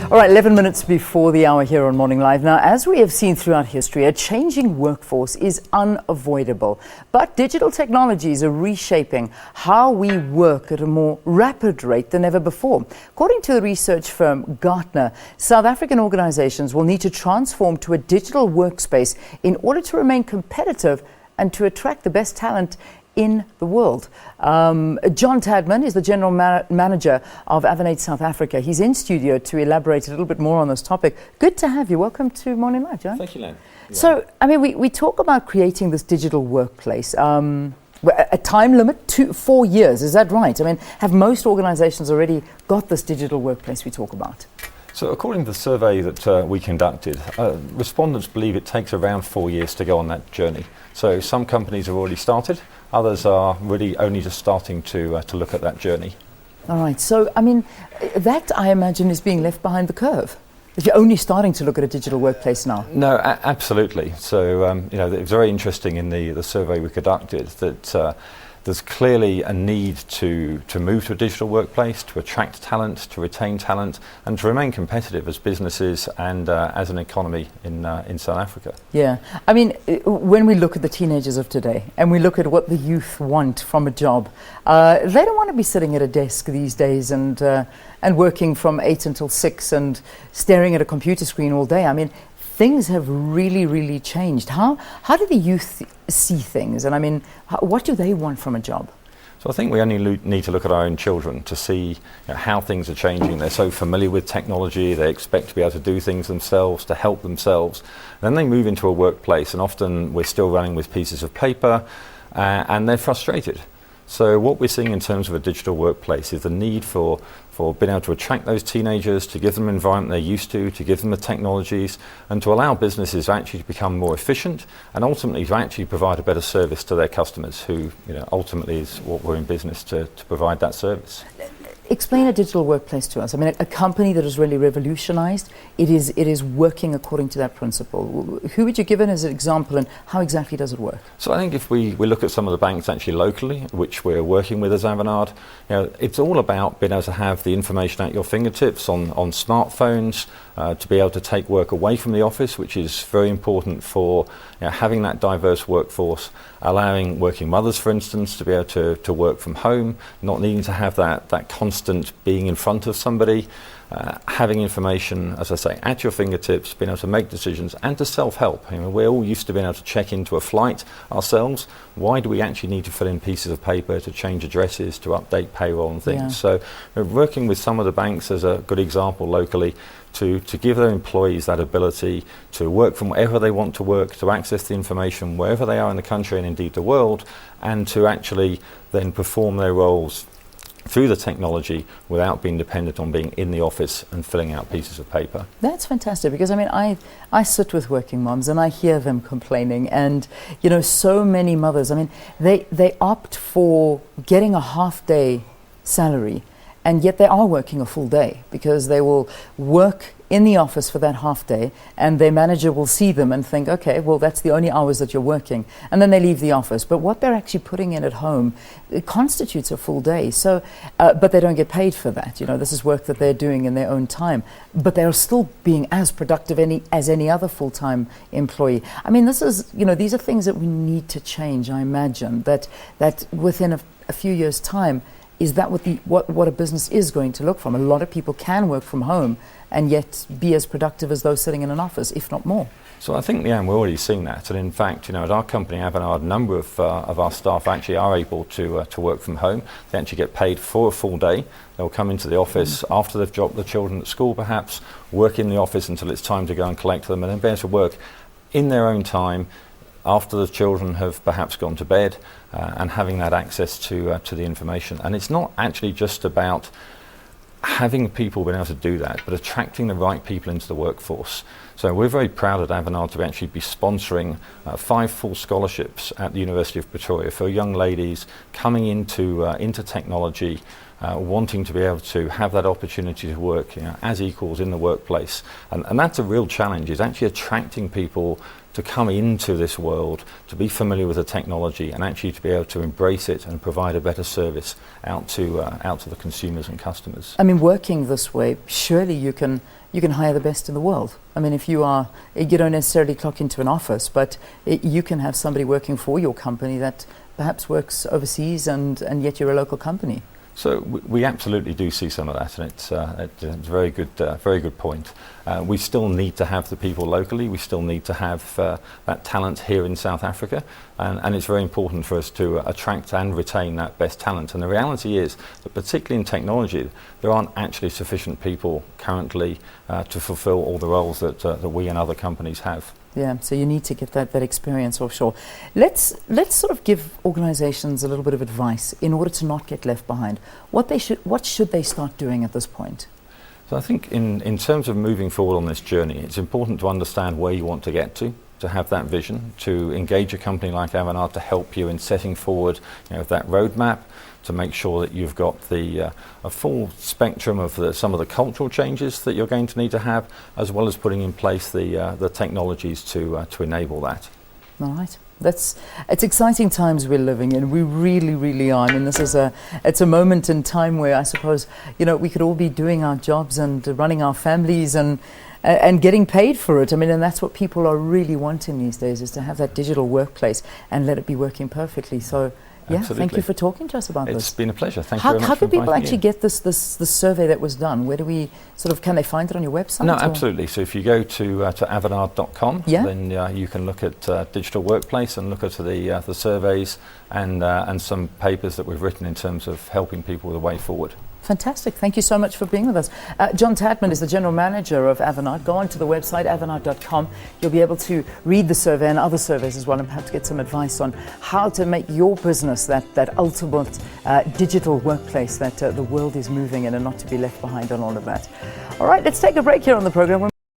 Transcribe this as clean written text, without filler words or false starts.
All right, 11 minutes before the hour here on Morning Live. Now, as we have seen throughout history, a changing workforce is unavoidable. But digital technologies are reshaping how we work at a more rapid rate than ever before. According to the research firm Gartner, South African organizations will need to transform to a digital workspace in order to remain competitive and to attract the best talent in the world. John Tadman is the general manager of Avanade South Africa. He's in studio to elaborate a little bit more on this topic. Good to have you. Welcome to Morning Live, John. Thank you, Len. So, I mean, we talk about creating this digital workplace. A time limit, 4 years, is that right? I mean, have most organizations already got this digital workplace we talk about? So according to the survey that we conducted, respondents believe it takes around 4 years to go on that journey. So some companies have already started, others are really only just starting to look at that journey. All right, so I mean, that I imagine is being left behind the curve. If you're only starting to look at a digital workplace now. No, absolutely. So you know, it was very interesting in the survey we conducted that there's clearly a need to move to a digital workplace, to attract talent, to retain talent, and to remain competitive as businesses and as an economy in South Africa. Yeah, I mean, when we look at the teenagers of today and we look at what the youth want from a job, they don't want to be sitting at a desk these days and working from 8 until 6 and staring at a computer screen all day. I mean, things have really changed. How do the youth see things? And I mean, what do they want from a job? So I think we only need to look at our own children to see how things are changing. They're so familiar with technology, they expect to be able to do things themselves, to help themselves. Then they move into a workplace and often we're still running with pieces of paper and they're frustrated. So what we're seeing in terms of a digital workplace is the need for being able to attract those teenagers, to give them an environment they're used to give them the technologies, and to allow businesses actually to become more efficient and ultimately to actually provide a better service to their customers, who ultimately is what we're in business to provide that service. Explain a digital workplace to us. I mean, a company that has really revolutionized, it is working according to that principle. Who would you give it as an example and how exactly does it work? So I think if we look at some of the banks actually locally, which we're working with as Avanade, it's all about being able to have the information at your fingertips on smartphones, to be able to take work away from the office, which is very important for having that diverse workforce, allowing working mothers, for instance, to be able to work from home, not needing to have that constant being in front of somebody, having information, as I say, at your fingertips, being able to make decisions and to self-help. We're all used to being able to check into a flight ourselves. Why do we actually need to fill in pieces of paper to change addresses, to update payroll and things? Yeah. So we're working with some of the banks as a good example locally to give their employees that ability to work from wherever they want to work, to access the information wherever they are in the country and indeed the world, and to actually then perform their roles through the technology without being dependent on being in the office and filling out pieces of paper. That's fantastic, because I mean, I sit with working moms and I hear them complaining, and so many mothers, I mean, they opt for getting a half-day salary, and yet they are working a full day because they will work in the office for that half day and their manager will see them and think, okay, well, that's the only hours that you're working, and then they leave the office. But what they're actually putting in at home, it constitutes a full day. So, but they don't get paid for that. This is work that they're doing in their own time, but they are still being as productive as any other full-time employee. I mean, this is, these are things that we need to change. I imagine that within a few years' time, is that what a business is going to look from? A lot of people can work from home and yet be as productive as those sitting in an office, if not more. So I think, we're already seeing that. And in fact, at our company, Avanade, a number of our staff actually are able to work from home. They actually get paid for a full day. They'll come into the office after they've dropped the children at school, perhaps, work in the office until it's time to go and collect them, and then be able to work in their own time after the children have perhaps gone to bed, and having that access to the information. And it's not actually just about having people being able to do that, but attracting the right people into the workforce. So we're very proud at Avanade to actually be sponsoring 5 full scholarships at the University of Pretoria for young ladies coming into technology, wanting to be able to have that opportunity to work, you know, as equals in the workplace. And that's a real challenge, is actually attracting people to come into this world, to be familiar with the technology, and actually to be able to embrace it and provide a better service out to the consumers and customers. I mean, working this way, surely you can hire the best in the world. I mean, if you don't necessarily clock into an office, but you can have somebody working for your company that perhaps works overseas and yet you're a local company. So we absolutely do see some of that, and it's a very good point. We still need to have the people locally. We still need to have that talent here in South Africa, and it's very important for us to attract and retain that best talent. And the reality is that, particularly in technology, there aren't actually sufficient people currently to fulfill all the roles that we and other companies have. Yeah, so you need to get that experience offshore. Let's sort of give organizations a little bit of advice in order to not get left behind. What should they start doing at this point? So I think in terms of moving forward on this journey, it's important to understand where you want to get to have that vision, to engage a company like Avanade to help you in setting forward, you know, that roadmap, to make sure that you've got a full spectrum of some of the cultural changes that you're going to need to have, as well as putting in place the technologies to enable that. All right. It's exciting times we're living in. We really, really are. I mean, it's a moment in time where I suppose, you know, we could all be doing our jobs and running our families and getting paid for it. I mean, and that's what people are really wanting these days, is to have that digital workplace and let it be working perfectly. So, yeah, absolutely. Thank you for talking to us about this. It's been a pleasure. Thank you very much. How for do people inviting actually me. get this survey that was done? Where do we can they find it on your website? No, or? absolutely. So if you go to avanade.com, yeah? then you can look at digital workplace and look at the surveys and some papers that we've written in terms of helping people with a way forward. Fantastic. Thank you so much for being with us. John Tadman is the General Manager of Avanade. Go onto the website, avanade.com. You'll be able to read the survey and other surveys as well, and perhaps get some advice on how to make your business that ultimate digital workplace that the world is moving in, and not to be left behind on all of that. All right, let's take a break here on the program.